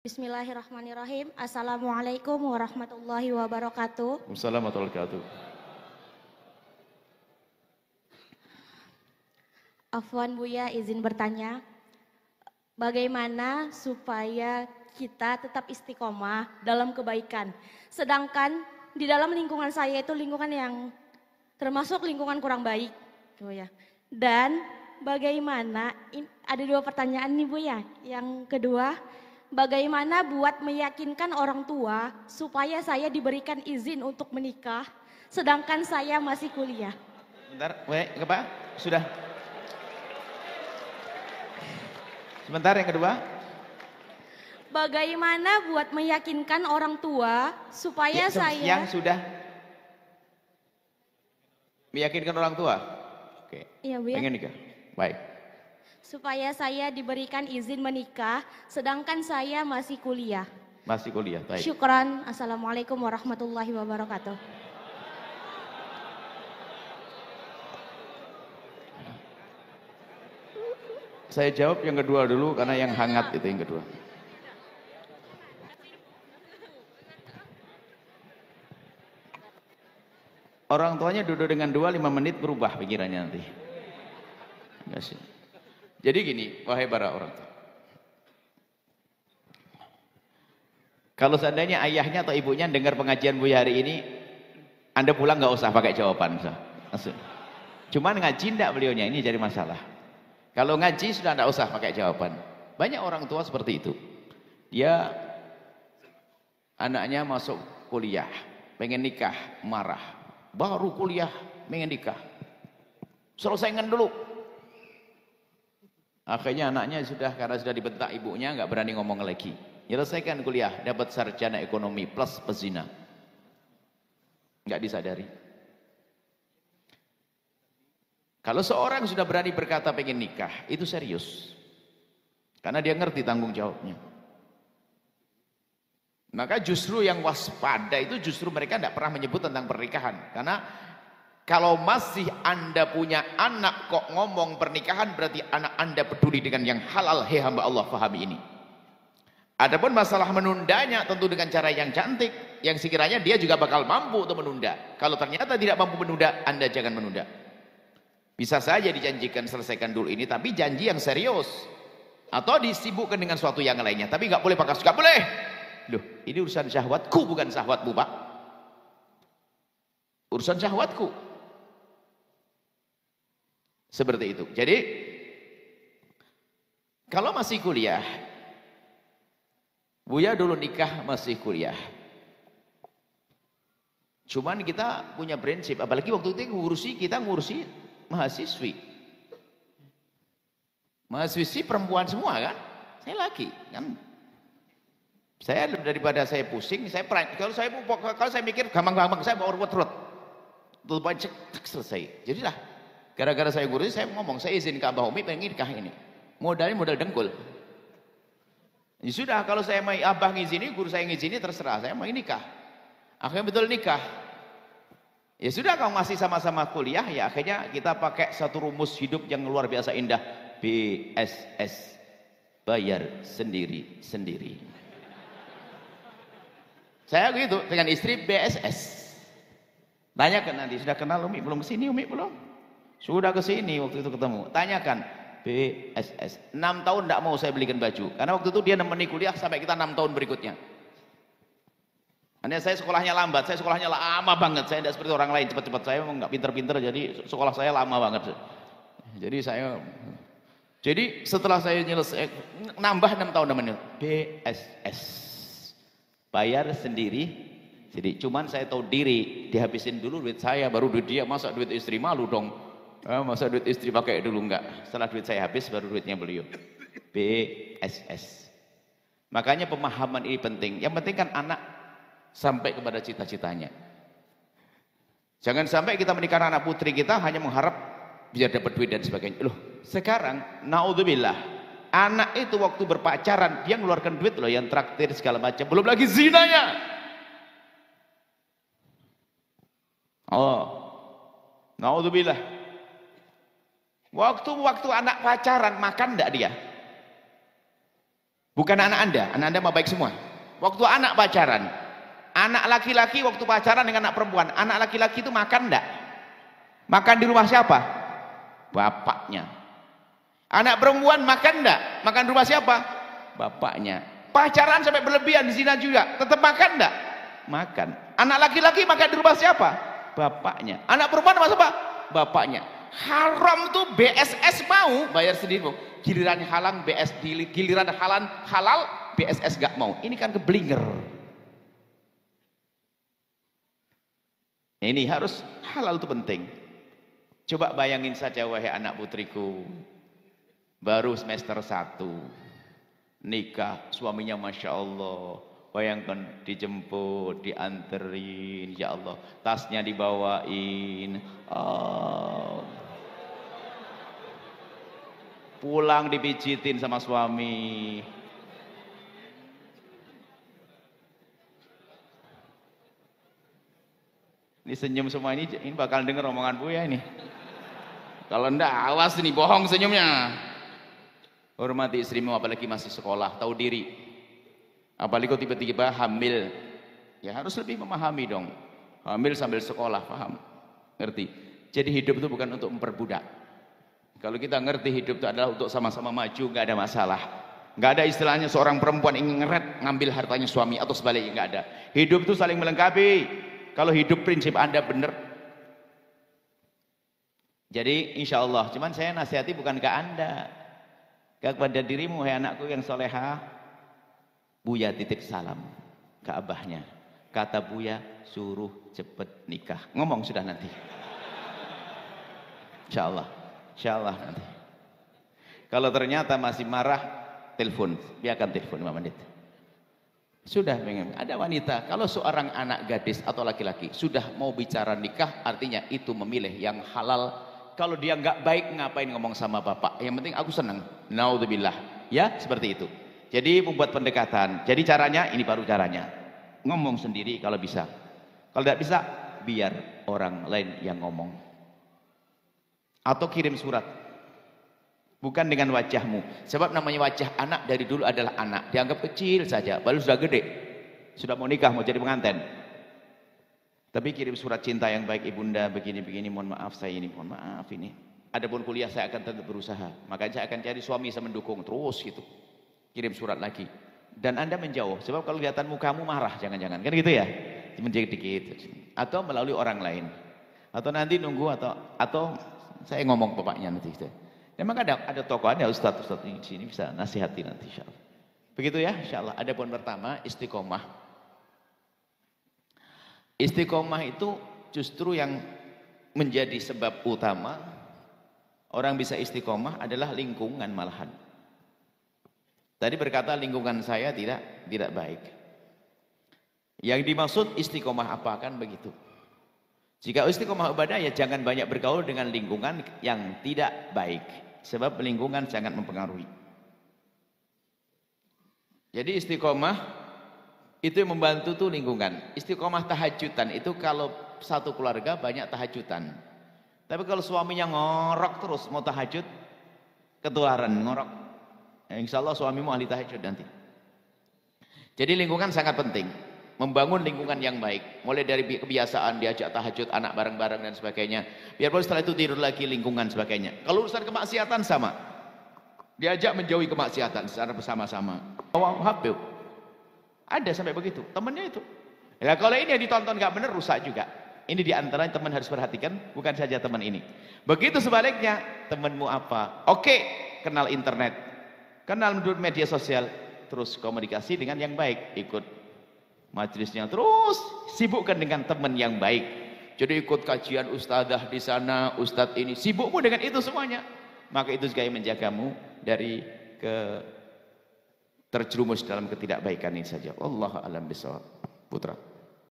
Bismillahirrahmanirrahim. Assalamualaikum warahmatullahi wabarakatuh. Wassalamualaikum warahmatullahi wabarakatuh. Afwan Buya, izin bertanya, bagaimana supaya kita tetap istiqomah dalam kebaikan? Sedangkan di dalam lingkungan saya itu lingkungan yang termasuk lingkungan kurang baik, Bu ya. Dan bagaimana? Ada dua pertanyaan nih Bu ya. Yang kedua, bagaimana buat meyakinkan orang tua supaya saya diberikan izin untuk menikah, sedangkan saya masih kuliah? Bentar, apa? Sudah. Sebentar, yang kedua. Bagaimana buat meyakinkan orang tua supaya Yang sudah meyakinkan orang tua. Oke. Iya, Bu ya. Pengen nikah. Baik. Supaya saya diberikan izin menikah, sedangkan saya masih kuliah. Masih kuliah, baik. Syukran. Assalamualaikum warahmatullahi wabarakatuh. Saya jawab yang kedua dulu karena yang hangat itu yang kedua. Orang tuanya duduk dengan 5 menit berubah pikirannya nanti. Enggak sih. Jadi gini, wahai para orang tua. Kalau seandainya ayahnya atau ibunya dengar pengajian Buya hari ini, Anda pulang nggak usah pakai jawaban. Langsung. Cuman ngaji enggak beliaunya, ini jadi masalah. Kalau ngaji sudah enggak usah pakai jawaban. Banyak orang tua seperti itu. Dia anaknya masuk kuliah, pengen nikah, marah. Baru kuliah, pengen nikah. Selesaikan dulu. Akhirnya anaknya karena sudah dibentak ibunya nggak berani ngomong lagi. Menyelesaikan kuliah, dapat sarjana ekonomi plus pezina. Nggak disadari. Kalau seorang sudah berani berkata pengen nikah, itu serius. Karena dia ngerti tanggung jawabnya. Maka justru yang waspada itu justru mereka tidak pernah menyebut tentang pernikahan. Karena kalau masih Anda punya anak kok ngomong pernikahan, berarti anak Anda peduli dengan yang halal. Hei hamba Allah, fahami ini. Adapun masalah menundanya tentu dengan cara yang cantik, yang sekiranya dia juga bakal mampu untuk menunda. Kalau ternyata tidak mampu menunda, Anda jangan menunda. Bisa saja dijanjikan selesaikan dulu ini, tapi janji yang serius. Atau disibukkan dengan suatu yang lainnya. Tapi nggak boleh pakai, nggak boleh. Loh, ini urusan syahwatku bukan syahwatmu, Pak. Urusan syahwatku. Seperti itu. Jadi kalau masih kuliah, Buya dulu nikah masih kuliah. Cuman kita punya prinsip, apalagi waktu itu kita ngurusi mahasiswi. Mahasiswi perempuan semua kan? Saya laki kan. Saya daripada saya pusing, kalau saya mikir gampang-gampang, saya bawa ruwet-ruwet. Tutupan cek selesai. Jadilah gara-gara saya ngurusi, saya ngomong, saya izin ke Abah Umi pengen nikah ini. Modalnya modal dengkul. Ya sudah, kalau saya mau Abah ngizini, guru saya ngizini, terserah, saya mau nikah. Akhirnya betul nikah. Ya sudah, kalau masih sama-sama kuliah, ya akhirnya kita pakai satu rumus hidup yang luar biasa indah. BSS, bayar sendiri-sendiri. Saya gitu, dengan istri BSS. Tanyakan nanti, sudah kenal Umi? Belum kesini Umi? Belum? Sudah kesini waktu itu ketemu. Tanyakan, BSS. 6 tahun tidak mau saya belikan baju. Karena waktu itu dia nemeni kuliah sampai kita 6 tahun berikutnya. Hanya saya sekolahnya lambat, saya sekolahnya lama banget. Saya tidak seperti orang lain, cepat-cepat. Saya nggak pinter-pinter, jadi sekolah saya lama banget. Jadi setelah saya nyelesai, nambah 6 tahun namanya. BSS. Bayar sendiri. Jadi cuman saya tahu diri, dihabisin dulu duit saya, baru duit dia. Masa duit istri, malu dong. Masa duit istri pakai dulu, enggak. Setelah duit saya habis, baru duitnya beliau. BSS. Makanya pemahaman ini penting. Yang penting kan anak sampai kepada cita-citanya. Jangan sampai kita menikah anak putri kita hanya mengharap biar dapat duit dan sebagainya. Loh, sekarang naudzubillah, anak itu waktu berpacaran dia ngeluarkan duit loh, yang traktir segala macam. Belum lagi zinanya. Oh, naudzubillah. Waktu anak pacaran makan enggak dia? Bukan anak Anda mah baik semua. Waktu anak pacaran, anak laki-laki waktu pacaran dengan anak perempuan, anak laki-laki itu makan enggak? Makan di rumah siapa? Bapaknya. Anak perempuan makan enggak? Makan di rumah siapa? Bapaknya. Pacaran sampai berlebihan, zina juga, tetap makan enggak? Makan. Anak laki-laki makan di rumah siapa? Bapaknya. Anak perempuan sama siapa? Bapaknya. Haram tuh BSS mau bayar sendiri. Giliran halal giliran halal BSS gak mau. Ini kan keblinger. Ini harus halal itu penting. Coba bayangin saja wahai anak putriku, baru semester 1 nikah, suaminya Masya Allah, bayangkan dijemput, dianterin, ya Allah, tasnya dibawain, pulang dipijitin sama suami. Ini senyum semua ini bakal denger omongan Buya ini. Kalau enggak, awas nih, bohong senyumnya. Hormati istrimu apalagi masih sekolah, tahu diri. Apalagi kau tiba-tiba hamil, ya harus lebih memahami dong. Hamil sambil sekolah, paham? Ngerti? Jadi hidup itu bukan untuk memperbudak. Kalau kita ngerti hidup itu adalah untuk sama-sama maju, nggak ada masalah. Nggak ada istilahnya seorang perempuan ingin ngeret ngambil hartanya suami atau sebaliknya, nggak ada. Hidup itu saling melengkapi. Kalau hidup prinsip Anda benar. Jadi insya Allah, cuman saya nasihati bukan ke Anda, kepada dirimu, hai anakku yang solehah. Buya titip salam ke abahnya. Kata Buya, suruh cepet nikah. Ngomong sudah nanti. Insya Allah nanti. Kalau ternyata masih marah, telepon, biarkan telepon 5 menit. Sudah pengen. Ada wanita, kalau seorang anak gadis atau laki-laki sudah mau bicara nikah, artinya itu memilih yang halal. Kalau dia nggak baik, ngapain ngomong sama bapak? Yang penting aku senang. Naudzubillah. Ya, seperti itu. Jadi membuat pendekatan. Jadi caranya, ini baru caranya. Ngomong sendiri kalau bisa. Kalau tidak bisa, biar orang lain yang ngomong. Atau kirim surat. Bukan dengan wajahmu. Sebab namanya wajah anak dari dulu adalah anak. Dianggap kecil saja. Baru sudah gede. Sudah mau nikah, mau jadi pengantin. Tapi kirim surat cinta yang baik, ibunda begini-begini, mohon maaf saya ini, mohon maaf ini. Adapun kuliah saya akan tetap berusaha. Makanya saya akan cari suami yang mendukung terus gitu. Kirim surat lagi. Dan Anda menjauh. Sebab kalau kelihatan mukamu marah, jangan-jangan. Kan gitu ya? Menjauh dikit. Atau melalui orang lain. Atau nanti nunggu atau saya ngomong bapaknya nanti. Memang ada tokoh, ada ustadz di sini bisa nasihati nanti insyaallah. Begitu ya insyaallah. Adapun pertama istiqomah. Istiqomah itu justru yang menjadi sebab utama orang bisa istiqomah adalah lingkungan malahan. Tadi berkata lingkungan saya tidak baik. Yang dimaksud istiqomah apa kan begitu. Jika istiqomah ibadah ya jangan banyak bergaul dengan lingkungan yang tidak baik. Sebab lingkungan sangat mempengaruhi. Jadi istiqomah itu yang membantu tuh lingkungan. Istiqomah tahajudan itu kalau satu keluarga banyak tahajudan. Tapi kalau suaminya ngorok terus mau tahajud, ketularan ngorok. Ya, insya Allah suamimu ahli tahajud nanti. Jadi lingkungan sangat penting. Membangun lingkungan yang baik. Mulai dari kebiasaan diajak tahajud anak bareng-bareng dan sebagainya. Biarpun setelah itu tidur lagi lingkungan sebagainya. Kalau urusan kemaksiatan sama. Diajak menjauhi kemaksiatan secara bersama-sama. Habib. Ada sampai begitu, temannya itu. Ya kalau ini yang ditonton gak benar rusak juga. Ini diantaranya teman harus perhatikan, bukan saja teman ini. Begitu sebaliknya, temanmu apa? Oke, kenal internet, kenal media sosial, terus komunikasi dengan yang baik, ikut majelisnya, terus sibukkan dengan teman yang baik. Jadi ikut kajian ustadzah di sana, ustadz ini, sibukmu dengan itu semuanya. Maka itu juga yang menjagamu dari terjerumus dalam ketidakbaikan ini saja. Wallahu a'lam bishawab. Putra.